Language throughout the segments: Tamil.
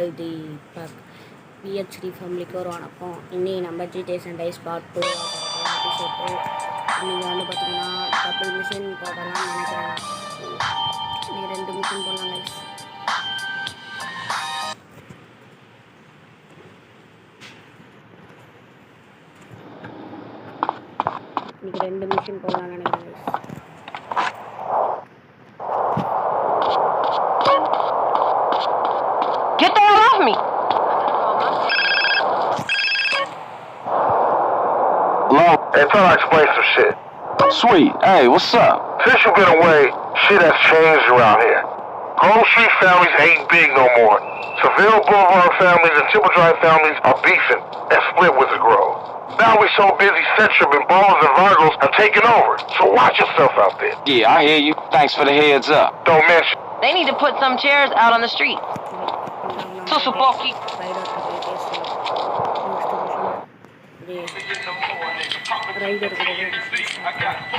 இது பிஹெச்டி ஃபேமிலிக்கு ஒரு வணக்கம். இன்னைக்கு நம்ம GTA San Andreas part 2 episode 2. இன்னைக்கு வந்து பார்த்தீங்கன்னா டபுள் மிஷின் போடலாம்னு நினைக்கிறேன். இன்னைக்கு 2 மிஷின் போடலாம் கைஸ். இன்னைக்கு 2 மிஷின் போடலாம்னு நினைக்கிறேன் guys. Get the hell off me! Hello? Hey, thought I'd explain some shit. Sweet. Hey, what's up? Since you've been away, shit has changed around here. Grove Street families ain't big no more. Seville Boulevard families and Temple Drive families are beefing and split with the Grove. Now we so busy Centrum and Balls and Virgos have taken over. So watch yourself out there. Yeah, I hear you. Thanks for the heads up. Don't mention. They need to put some chairs out on the street. Susu Poki.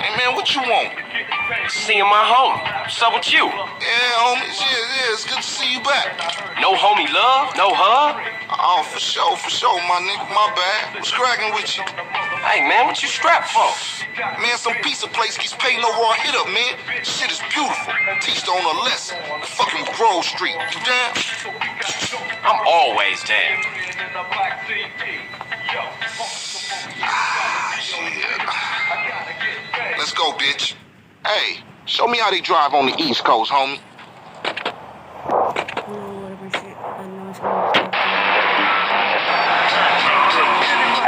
Hey man, what you want? Seeing my homie. What's up with you? Yeah, homies, yeah, it's good to see you back. No homie love? No hug? Oh, for sure, my nigga, my bad. What's cracking with you? Hey man, what you strapped for? Man, some pizza place keeps paying no raw hit up, man. Shit is beautiful. Teach the owner a lesson. Fucking Grove Street. You down? I'm always down. Shit. Let's go, bitch. Hey, show me how they drive on the East Coast, homie.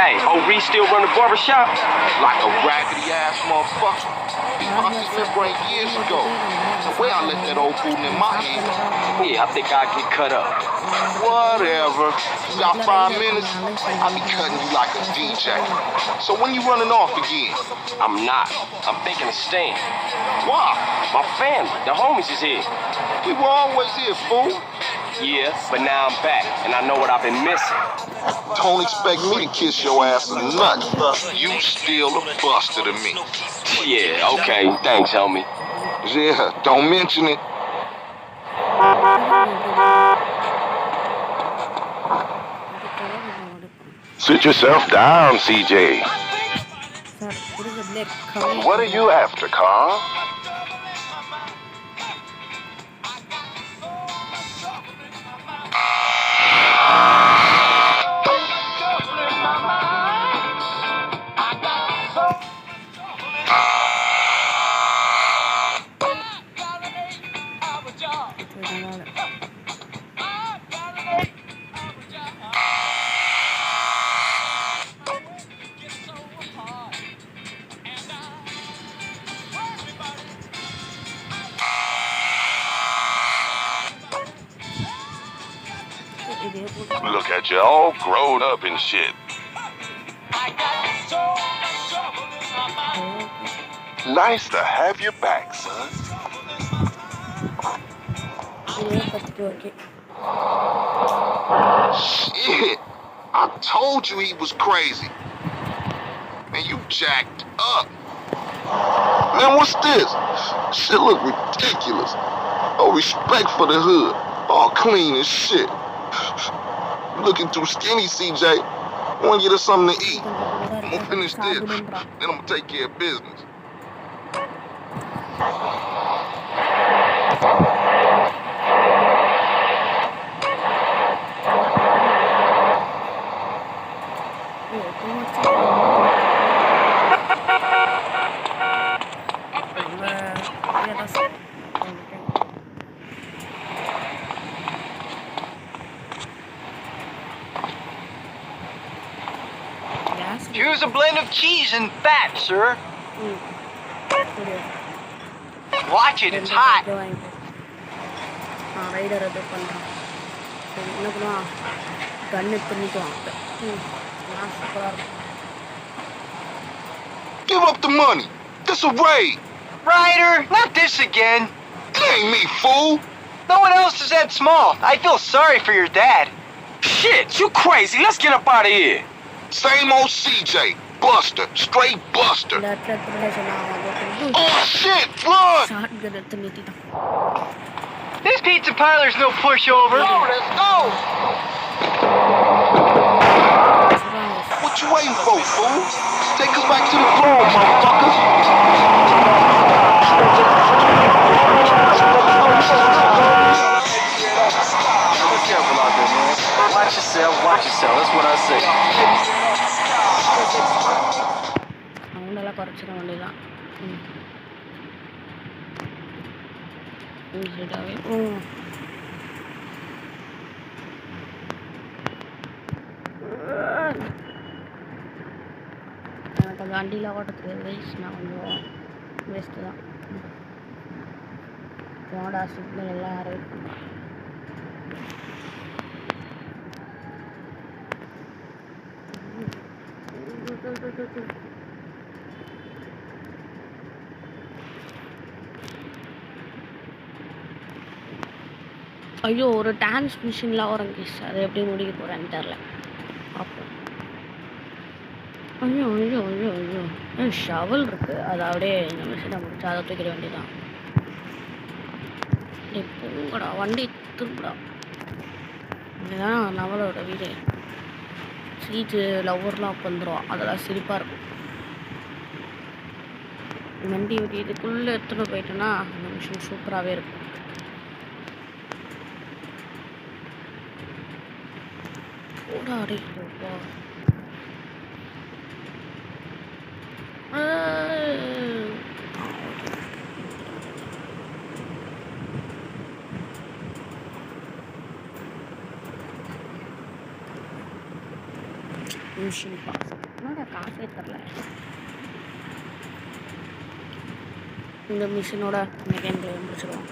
Hey, old Reese still run the barbershop? Like a raggedy ass motherfucker. He popped his lip right years ago. The way I let that old fool in my hand. Yeah, I think I'll get cut up. Whatever. About 5 minutes, I'll be cutting you like a DJ. So when you running off again? I'm not. I'm thinking of staying. Why? My family, the homies is here. We were always here, fool. Yeah, but now I'm back, and I know what I've been missing. Don't expect me to kiss your ass or nothing. You still a buster to me. Yeah, okay. Thanks, homie. Yeah, don't mention it. Sit yourself down, CJ. What are you after, Carl? Look at you, all grown up and shit. Nice to have you back, son. Shit. I told you he was crazy. Man, you jacked up. Man, what's this? Shit look ridiculous. No respect for the hood. All clean as shit. Looking too skinny, CJ. Wanna get us something to eat? I'm gonna finish this. Then I'm gonna take care of business. Use a blend of cheese and fat, sir. Watch it, it's hot. Give up the money. This a raid. Ryder, not this again. It ain't me, fool. No one else is that small. I feel sorry for your dad. Shit, you crazy. Let's get up out of here. Same old CJ. Buster. Straight Buster. Oh shit, run! This pizza parlor's no pushover. Let's go! What you waiting for, fool? Take us back to the floor, motherfucker. Be careful out there, man. Watch yourself, watch yourself. That's what I say. சவுண்டெல்லாம் குறைச்சிட வேண்டியதான். சரிடாவே எனக்கு அந்த வண்டியில் ஓட்ட தெரியாது வயசு நான் கொஞ்சம் வேஸ்ட்டு தான். போடா சிக்னல் எல்லாம் அரேஞ்ச் பண்ணுறேன். ஐயோ ஒரு டான்ஸ் மிஷின்லாம் வரங்கிச்சு, அதை எப்படி முடிக்க போகிறேன்னு தெரில. அப்போ ஐயோ ஐயோ ஐயோ ஐயோ ஷவல் இருக்குது, அதை அப்படியே இந்த மிஷினை முடிச்சு அதை தூக்கிட வேண்டியதான். போங்கடா வண்டி திரும்படா. இதுதான் நம்மளோட வீடு. சீட்டு லவ்வர்லாம் அப்போ வந்துடும், அதெல்லாம் சிரிப்பாக இருக்கும். வண்டி இதுக்குள்ளே எடுத்துகிட்டு போயிட்டோன்னா அந்த மிஷின் சூப்பராகவே இருக்கும். ஓடாடி மிஷின் பாஸ் என்னோட காசே தரல. இந்த மிஷினோட மெக்கானிக்கலை முடிச்சிடுவோம்.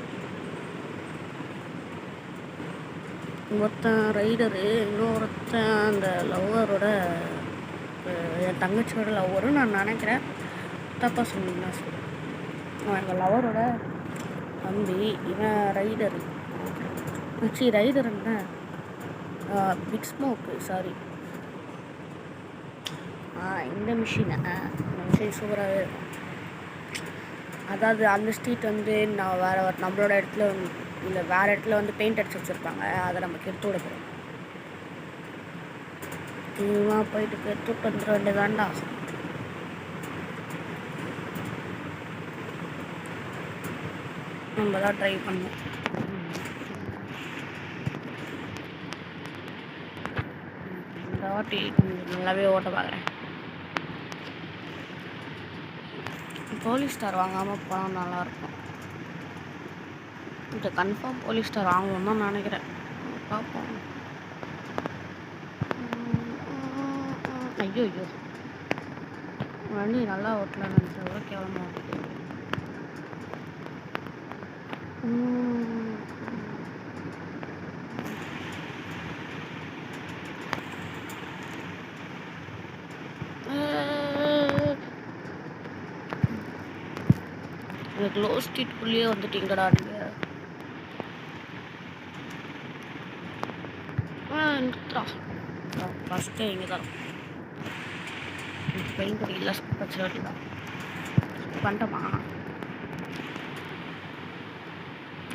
ஒருத்தன் ரைடரு, இன்னொருத்தன் அந்த லவ்வரோட என் தங்கச்சியோட லவ்வரு நான் நினைக்கிறேன். தப்பாக சொன்னீங்கன்னா சொல்லுவேன். எங்கள் லவரோட தம்பி, இவன் ரைடரு. ரைடருன்னா பிக் ஸ்மோக்கு, சாரி. இந்த மிஷின் சூப்பராகவே இருக்கும். அதாவது அந்த ஸ்ட்ரீட் வந்து நான் வேறு நம்மளோட இடத்துல இல்லை வேறு இடத்துல வந்து பெயிண்ட் அடிச்சு வச்சுருப்பாங்க, அதை நமக்கு எடுத்து விடுறோம். தீவிரமாக போயிட்டு எடுத்து வந்துட வேண்டியதாண்டா. நம்ம தான் ட்ரை பண்ணோம். இந்த வாட்டி கொஞ்சம் நல்லாவே ஓட்ட பார்க்குறேன். போலீஸ் ஸ்டார் வாங்காமல் போனால் நல்லாயிருக்கும். இது கன்ஃபார்ம் போலீஸ் ஸ்டார் வாங்கணும்னு தான் நினைக்கிறேன். பார்ப்போம். ஐயோ ஐயோ வண்டி நல்லா ஓட்டலான்னு நினச்சா கூட கேவலமாக ஓட்டிட்டு. எனக்கு லோ ஸ்ட்ரீட்குள்ளேயே வந்துட்டீங்கடா நீங்கள். ஃபஸ்ட்டு இங்கே தான் பெயிண்ட் அடிக்கல, வச்ச வாட்டி தான் பண்ணிட்டோமா.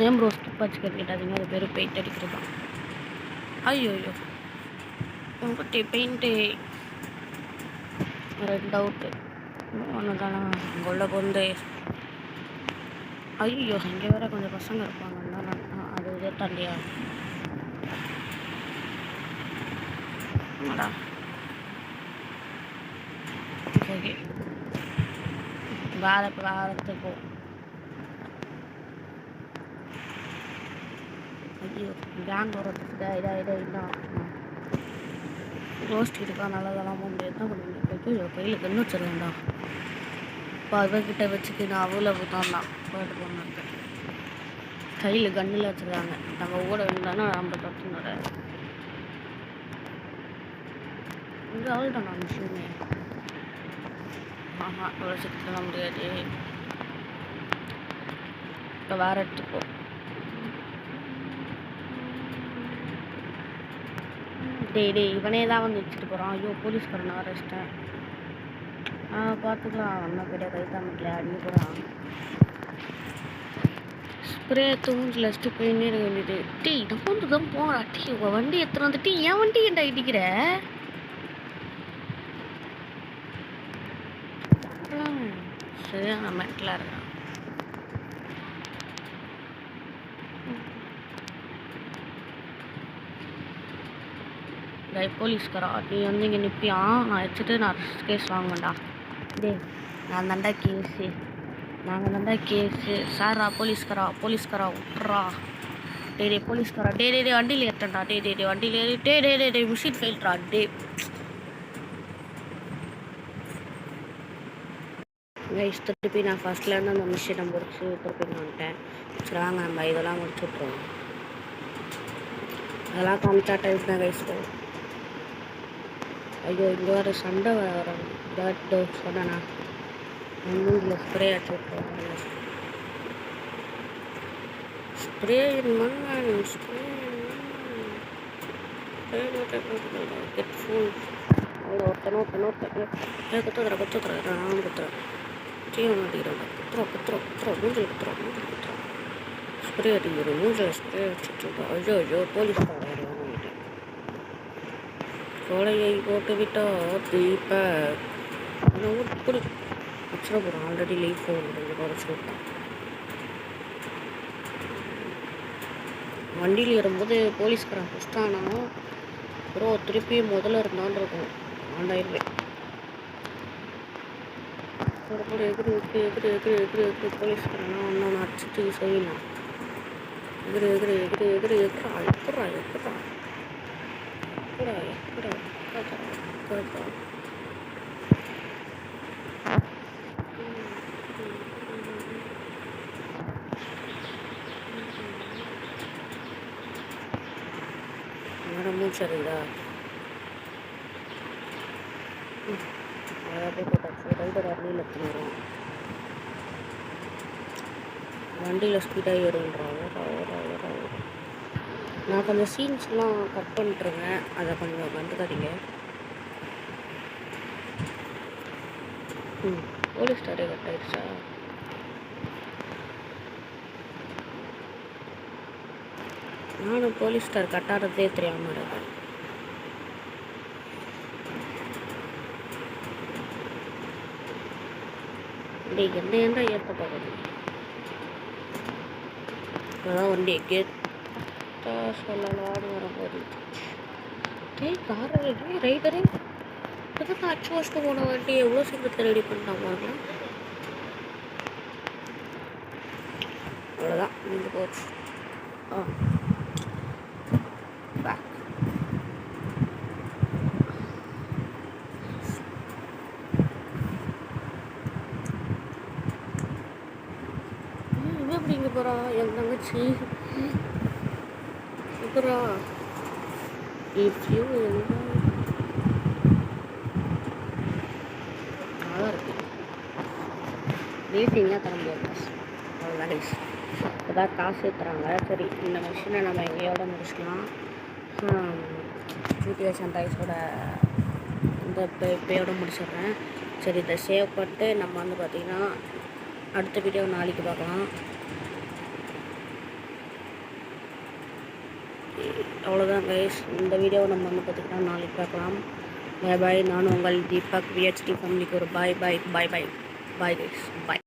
ஏன் ப்ரோ ஸ்கிப் வச்சு கேட்டாதீங்க, அது பேர் பெயிண்ட் அடிக்கிறது தான். ஐயோ ஐயோ உங்கள்கிட்ட பெயிண்ட்டு 2 அவுட்டு ஒன்று தானே உங்களோட பொந்து. ஐயோ இங்கே வேறு கொஞ்சம் பசங்க இருப்பாங்க, அது இதே தாண்டியா ஆமாடா. ஓகே வேறத்துக்கு ஐயோ கேங் வரதுக்கு இதான் ரோஸ்ட் இருக்கா, நல்லதெல்லாம் போக முடியாது தான் பண்ண முடியும். ஐயோ கையில் கண்ணு வச்சிருவேன்டா. இப்போ அவர்கிட்ட வச்சுக்கு நான் அவ்வளவு தான் போயிட்டு போனேன். கையில் கண்ணில் வச்சுருக்காங்க, நம்ம ஓட வேண்டானா நம்ம தொட்டுனோட இங்கே அவ்வளோதான் நான் மிஷினே. ஆமாம் அவ்வளோ சீக்கிரம் முடியாது. இப்போ வேறு இடத்துக்கு டேய் இவனே தான் வந்து வச்சுட்டு போகிறான். ஐயோ போலீஸ்காரனை அரெஸ்ட்டேன். பார்த்துக்கலாம், அண்ணா கிட்ட கை தாமட்டில் அடிக்க போகிறான். ஸ்ப்ரே தூஞ்சில் வச்சுட்டு போயின்னே இருக்க வேண்டியது. டீ நம்ம தான் போகிறா டீ உங்கள் வண்டி எடுத்துகிட்டு வந்துட்டு என் வண்டி ஏன்டா இடிக்கிற? சரியான மெட்டலாக இருக்கான். போலீஸ்காரா நீ வந்து இங்கே நிற்பியான், நான் வச்சுட்டு நான் கேஸ் வாங்குவேன்டா. டேய் நான் தாண்டா கேஸு, நாங்கள் தாண்டா கேஸு. சாரா போலீஸ்காரா விட்றா. டே போலீஸ்காரா டே வண்டியில் ஏற்றண்டா. டே வண்டியில் ஏறி டே மிஷின் ஃபெயில்ட்ரா. கைஸ் திருப்பி நான் ஃபஸ்ட்லேருந்து அந்த மிஷினை முடிச்சு திருப்பி நான் வந்துட்டேன். சரி வாங்க நம்ம இதெல்லாம் முடிச்சு விட்ருவோம். அதெல்லாம் காமிச்சா டைம் தான் கைஸ் போகும். ஐயோ இங்கே வர சண்டை வரோம். டோ சொன்னேண்ணா மூங்கில் ஸ்ப்ரே அடிச்சு விட்ருவோம். ஸ்ப்ரே மண்ணன் கெட் ஃபுல் அவ்வளோ ஒருத்தனை குத்துறேன் நானும் குத்துறேன். தீவனம் அடிக்கிறேன். குத்துறோம் மூஞ்சில் குத்துறோம். ஸ்ப்ரே அடிக்கிறோம் மூஞ்சில் ஸ்ப்ரே அடிச்சுட்டு. ஐயோ போலீஸ்காரன் வாங்கிட்டேன். கொலையை போட்டு விட்டால் தீபக் இப்படி வச்சுட போகிறோம். ஆல்ரெடி லீவ் ஃபோன் குறைச்சி விட்டான். வண்டியில் ஏறும்போது போலீஸ்காரன் ஃபஸ்ட்டானா அப்புறம் திருப்பி முதல்ல இருந்தான்னு இருக்கும். ஆண்டாயிருவேன் எகிரி போலீஸ்காரனா ஒன்று அடிச்சுட்டு செய்யலாம். எகிரி எப்படா நேரமும் சரிதா. ரைடர் வண்டியில் எடுத்துன்னு வண்டியில் ஸ்பீடாக ஏறுன்றாங்க. நான் கொஞ்சம் சீன்ஸ்லாம் கட் பண்ணிட்டுருங்க, அதை கொஞ்சம் வந்துக்காதீங்க. போலீஸ் ஸ்டாரே கட் ஆகிடுச்சா? நானும் போலீஸ் ஸ்டார் கட் ஆகிறதே தெரியாமல் இருக்கேன். என்ன ஏன்டா ஏற்ற பார்க்கணும். இப்போதான் வண்டி கெத்தா சொல்லலான்னு வரும்போது கார் ரைடரே இப்போ தான் 8 வருஷம் போன வண்டி எவ்வளோ சீக்கிரத்தில் ரெடி பண்ணிட்டாங்க. அவ்வளோதான் முடிஞ்சு போச்சு. பேக் எப்படி இங்கே போகிறா என் தங்கச்சி போகிறா. இஃப்யூ நல்லா இருக்கு. ரேட்டிங்காக தர முடியாது. அவ்வளோதான் கைஸ். இப்போதான் காசு தராங்க. சரி இந்த மிஷினை நம்ம எங்கேயோட முடிச்சுக்கலாம். GTA சன்ரைஸோட இந்த இப்போயோட முடிச்சிடுறேன். சரி இதை சேவ் பண்ணிட்டு நம்ம வந்து பார்த்திங்கன்னா அடுத்த வீடியோ நாளைக்கு பார்க்கலாம். அவ்வளோதான் கைஸ். இந்த வீடியோவை நம்ம வந்து பார்த்திங்கன்னா நாளைக்கு பார்க்கலாம். பாய் பாய். நானும் உங்கள் தீபக் VHD ஃபேமிலிக்கு ஒரு பாய் கைஸ். பாய்.